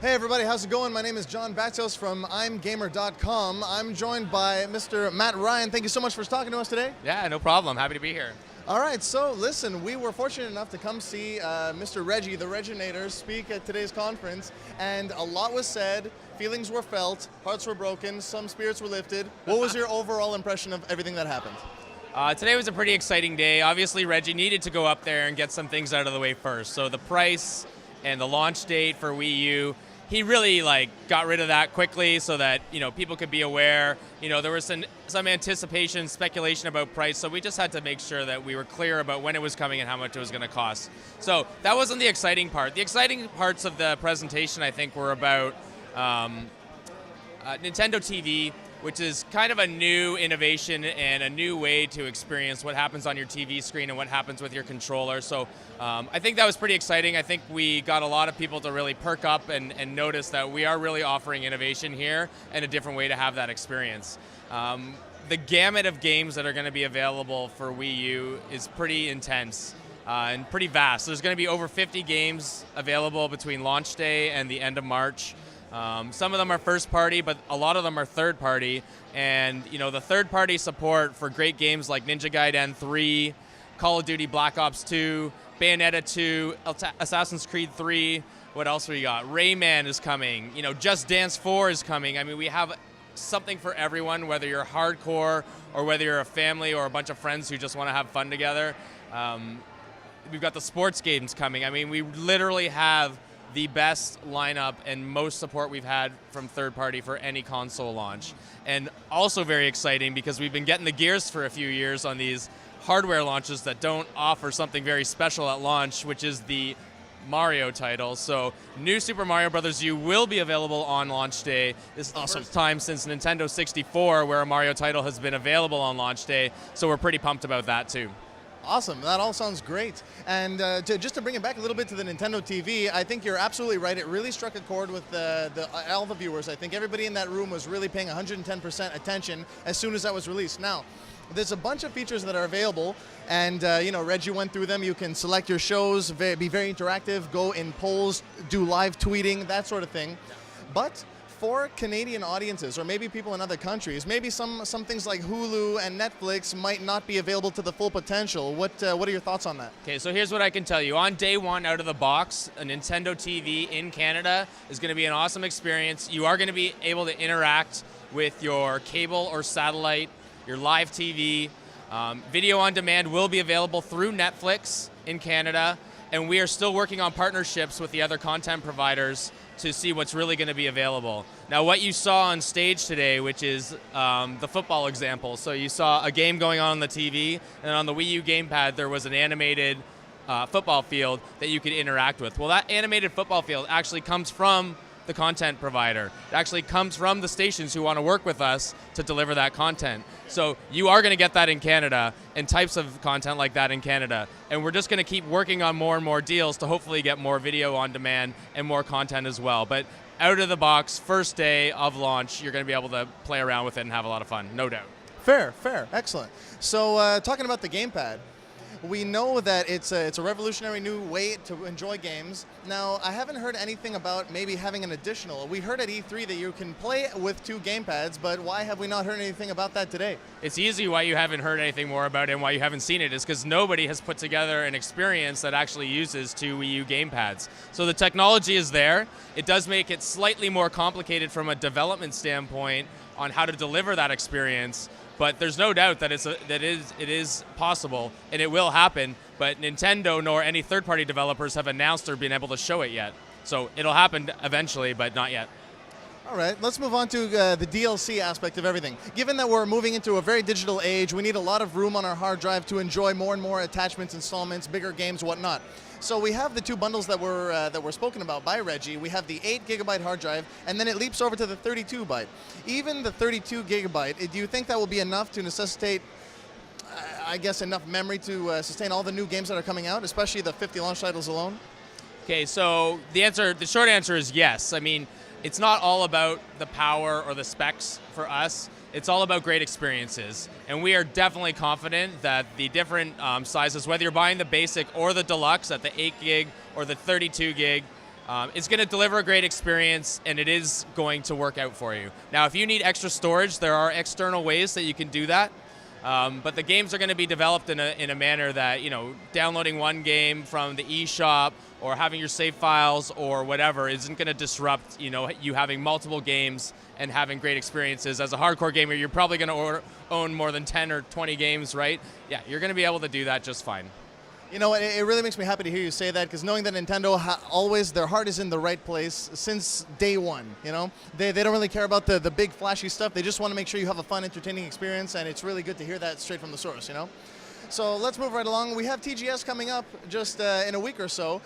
Hey everybody, how's it going? My name is John Batos from IMGMR.com. I'm joined by Mr. Matt Ryan. Thank you so much for talking to us today. Yeah, no problem. Happy to be here. All right, so listen, we were fortunate enough to come see Mr. Reggie, the Reginator, speak at today's conference, and a lot was said, feelings were felt, hearts were broken, some spirits were lifted. What was your overall impression of everything that happened? Today was a pretty exciting day. Obviously, Reggie needed to go up there and get some things out of the way first. So the price and the launch date for Wii U, he really got rid of that quickly so that people could be aware. There was some anticipation, speculation about price, so we just had to make sure that we were clear about when it was coming and how much it was going to cost. So that wasn't the exciting part. The exciting parts of the presentation, I think, were about Nintendo TV, which is kind of a new innovation and a new way to experience what happens on your TV screen and what happens with your controller. So I think that was pretty exciting. I think we got a lot of people to really perk up and notice that we are really offering innovation here and a different way to have that experience. The gamut of games that are going to be available for Wii U is pretty intense and pretty vast. There's going to be over 50 games available between launch day and the end of March. Some of them are first party, but a lot of them are third party. And the third party support for great games like Ninja Gaiden 3, Call of Duty Black Ops 2, Bayonetta 2, Assassin's Creed 3, what else we got? Rayman is coming, Just Dance 4 is coming. I mean, we have something for everyone, whether you're hardcore or whether you're a family or a bunch of friends who just want to have fun together. We've got the sports games coming. I mean, we literally have the best lineup and most support we've had from third party for any console launch. And also very exciting because we've been getting the gears for a few years on these hardware launches that don't offer something very special at launch, which is the Mario title. So new Super Mario Bros. U will be available on launch day. This is the first time since Nintendo 64 where a Mario title has been available on launch day. So we're pretty pumped about that too. Awesome, that all sounds great. And just to bring it back a little bit to the Nintendo TV, I think you're absolutely right. It really struck a chord with all the viewers. I think everybody in that room was really paying 110% attention as soon as that was released. Now, there's a bunch of features that are available, and Reggie went through them. You can select your shows, be very interactive, go in polls, do live tweeting, that sort of thing. But for Canadian audiences, or maybe people in other countries, maybe some things like Hulu and Netflix might not be available to the full potential. What are your thoughts on that? Okay, so here's what I can tell you. On day one, out of the box, a Nintendo TV in Canada is going to be an awesome experience. You are going to be able to interact with your cable or satellite, your live TV. Video on demand will be available through Netflix in Canada, and we are still working on partnerships with the other content providers to see what's really going to be available. Now, what you saw on stage today, which is the football example, so you saw a game going on the TV, and on the Wii U gamepad, there was an animated football field that you could interact with. Well, that animated football field actually comes from the content provider. It actually comes from the stations who want to work with us to deliver that content. So you are going to get that in Canada and types of content like that in Canada. And we're just going to keep working on more and more deals to hopefully get more video on demand and more content as well. But out of the box, first day of launch, you're going to be able to play around with it and have a lot of fun, no doubt. Fair, excellent. So talking about the gamepad, we know that it's a revolutionary new way to enjoy games. Now, I haven't heard anything about maybe having an additional. We heard at E3 that you can play with 2 gamepads, but why have we not heard anything about that today? It's easy why you haven't heard anything more about it and why you haven't seen it is because nobody has put together an experience that actually uses 2 Wii U gamepads. So the technology is there. It does make it slightly more complicated from a development standpoint on how to deliver that experience. But there's no doubt that it is possible, and it will happen, but Nintendo nor any third-party developers have announced or been able to show it yet. So it'll happen eventually, but not yet. All right, let's move on to the DLC aspect of everything. Given that we're moving into a very digital age, we need a lot of room on our hard drive to enjoy more and more attachments, installments, bigger games, whatnot. So we have the 2 bundles that were spoken about by Reggie. We have the 8 gigabyte hard drive, and then it leaps over to the 32 byte. Even the 32 gigabyte, do you think that will be enough to necessitate, I guess, enough memory to sustain all the new games that are coming out, especially the 50 launch titles alone? Okay, so the short answer is yes. I mean, it's not all about the power or the specs for us. It's all about great experiences. And we are definitely confident that the different sizes, whether you're buying the basic or the deluxe at the 8 gig or the 32 gig, It's going to deliver a great experience, and it is going to work out for you. Now, if you need extra storage, there are external ways that you can do that. But the games are going to be developed in a manner that, downloading one game from the eShop or having your save files or whatever isn't going to disrupt, you having multiple games and having great experiences. As a hardcore gamer, you're probably going to own more than 10 or 20 games, right? Yeah, you're going to be able to do that just fine. You know, it really makes me happy to hear you say that, because knowing that Nintendo always, their heart is in the right place since day one, They don't really care about the big flashy stuff. They just want to make sure you have a fun, entertaining experience, and it's really good to hear that straight from the source, So let's move right along. We have TGS coming up just in a week or so.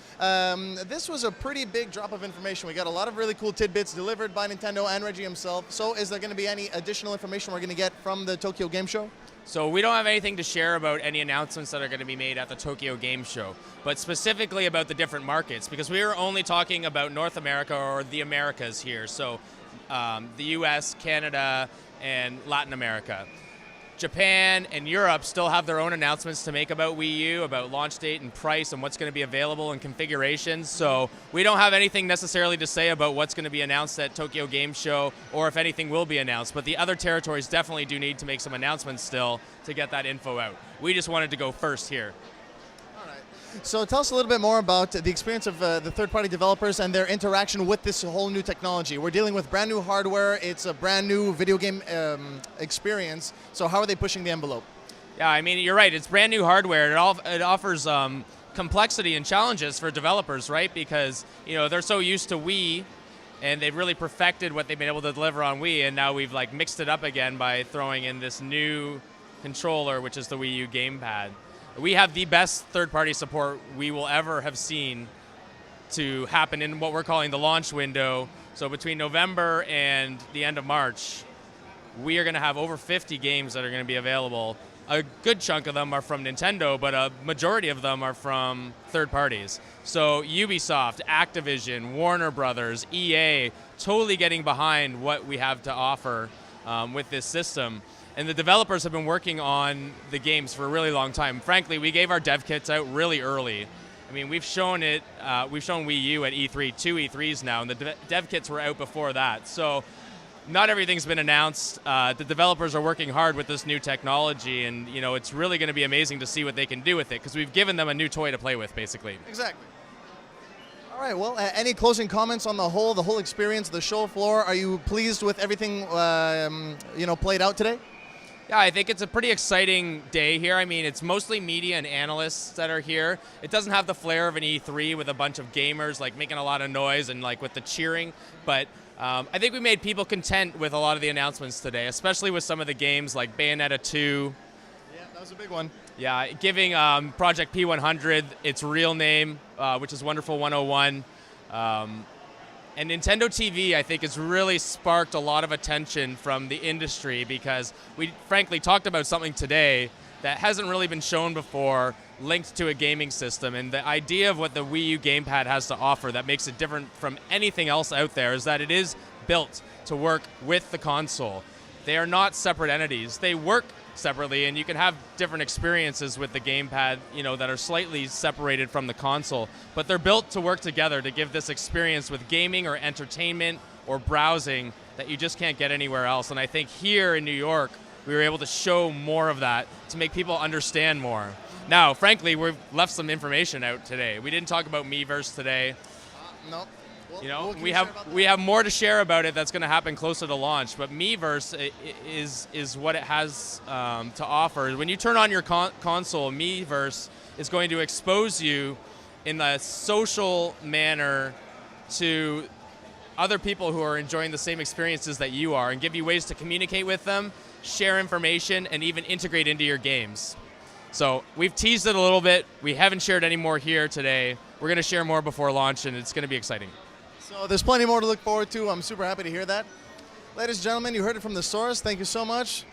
This was a pretty big drop of information. We got a lot of really cool tidbits delivered by Nintendo and Reggie himself. So is there going to be any additional information we're going to get from the Tokyo Game Show? So we don't have anything to share about any announcements that are going to be made at the Tokyo Game Show, but specifically about the different markets, because we are only talking about North America or the Americas here. So the US, Canada, and Latin America. Japan and Europe still have their own announcements to make about Wii U, about launch date and price and what's going to be available and configurations. So we don't have anything necessarily to say about what's going to be announced at Tokyo Game Show or if anything will be announced. But the other territories definitely do need to make some announcements still to get that info out. We just wanted to go first here. So tell us a little bit more about the experience of the third-party developers and their interaction with this whole new technology. We're dealing with brand new hardware. It's a brand new video game experience. So how are they pushing the envelope? Yeah, I mean, you're right. It's brand new hardware. It offers complexity and challenges for developers, right? Because they're so used to Wii, and they've really perfected what they've been able to deliver on Wii, and now we've mixed it up again by throwing in this new controller, which is the Wii U gamepad. We have the best third-party support we will ever have seen to happen in what we're calling the launch window. So between November and the end of March, we are going to have over 50 games that are going to be available. A good chunk of them are from Nintendo, but a majority of them are from third parties. So Ubisoft, Activision, Warner Brothers, EA, totally getting behind what we have to offer with this system. And the developers have been working on the games for a really long time. Frankly, we gave our dev kits out really early. I mean, we've shown Wii U at E3, 2 E3s now, and the dev kits were out before that. So not everything's been announced. The developers are working hard with this new technology, and it's really going to be amazing to see what they can do with it, because we've given them a new toy to play with, basically. Exactly. All right, well, any closing comments on the whole experience, the show floor? Are you pleased with everything played out today? Yeah, I think it's a pretty exciting day here. I mean, it's mostly media and analysts that are here. It doesn't have the flair of an E3 with a bunch of gamers making a lot of noise and with the cheering, but I think we made people content with a lot of the announcements today, especially with some of the games like Bayonetta 2. Yeah, that was a big one. Yeah, giving Project P100 its real name, which is Wonderful 101. And Nintendo TV, I think, has really sparked a lot of attention from the industry, because we frankly talked about something today that hasn't really been shown before, linked to a gaming system. And the idea of what the Wii U gamepad has to offer that makes it different from anything else out there is that it is built to work with the console. They are not separate entities. They work separately, and you can have different experiences with the gamepad, that are slightly separated from the console, but they're built to work together to give this experience with gaming or entertainment or browsing that you just can't get anywhere else. And I think here in New York, we were able to show more of that to make people understand more. Now, frankly, we've left some information out today. We didn't talk about Miiverse today. No. We have more to share about it that's going to happen closer to launch, but Miiverse is what it has to offer. When you turn on your console, Miiverse is going to expose you in a social manner to other people who are enjoying the same experiences that you are, and give you ways to communicate with them, share information, and even integrate into your games. So we've teased it a little bit. We haven't shared any more here today. We're going to share more before launch, and it's going to be exciting. So there's plenty more to look forward to. I'm super happy to hear that. Ladies and gentlemen, you heard it from the source. Thank you so much.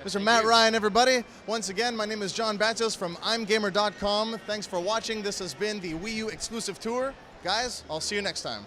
Mr. Matt Ryan, everybody. Once again, my name is John Batsios from IMGMR.com. Thanks for watching. This has been the Wii U exclusive tour. Guys, I'll see you next time.